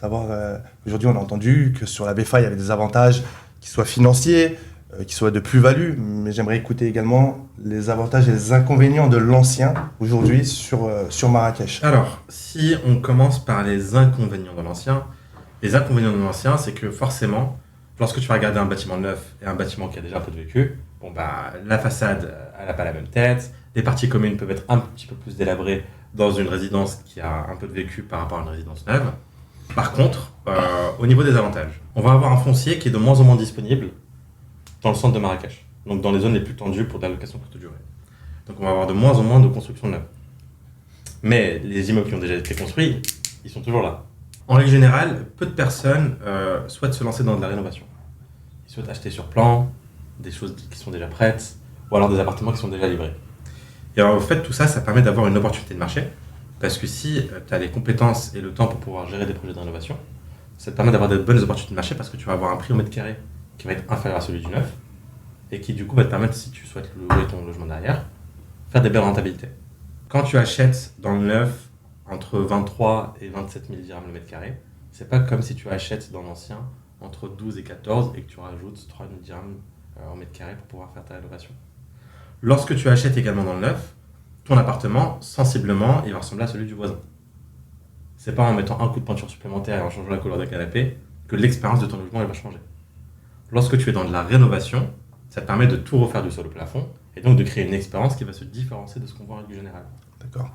Savoir, aujourd'hui, on a entendu que sur la BFA, il y avait des avantages qui soient financiers, qui soient de plus-value, mais j'aimerais écouter également les avantages et les inconvénients de l'ancien aujourd'hui sur Marrakech. Alors, si on commence par les inconvénients de l'ancien, les inconvénients de l'ancien, c'est que forcément, lorsque tu vas regarder un bâtiment neuf et un bâtiment qui a déjà un peu de vécu, bon bah, la façade, elle n'a pas la même tête, les parties communes peuvent être un petit peu plus délabrées dans une résidence qui a un peu de vécu par rapport à une résidence neuve. Par contre, au niveau des avantages, on va avoir un foncier qui est de moins en moins disponible dans le centre de Marrakech, donc dans les zones les plus tendues pour de la location courte durée. Donc on va avoir de moins en moins de constructions neuves. Mais les immeubles qui ont déjà été construits, ils sont toujours là. En règle générale, peu de personnes souhaitent se lancer dans de la rénovation. Ils souhaitent acheter sur plan, des choses qui sont déjà prêtes, ou alors des appartements qui sont déjà livrés. Et alors, au fait, tout ça, ça permet d'avoir une opportunité de marché, parce que si tu as les compétences et le temps pour pouvoir gérer des projets de rénovation, ça te permet d'avoir de bonnes opportunités de marché, parce que tu vas avoir un prix au mètre carré qui va être inférieur à celui du neuf, et qui du coup va te permettre, si tu souhaites louer ton logement derrière, faire des belles rentabilités. Quand tu achètes dans le neuf entre 23 et 27 000 dirhams le mètre carré, c'est pas comme si tu achètes dans l'ancien entre 12 et 14 et que tu rajoutes 3 000 dirhams au mètre carré pour pouvoir faire ta rénovation. Lorsque tu achètes également dans le neuf, ton appartement, sensiblement, il va ressembler à celui du voisin. C'est pas en mettant un coup de peinture supplémentaire et en changeant la couleur des canapés que l'expérience de ton logement elle va changer. Lorsque tu es dans de la rénovation, ça te permet de tout refaire du sol au plafond et donc de créer une expérience qui va se différencier de ce qu'on voit en règle générale. D'accord.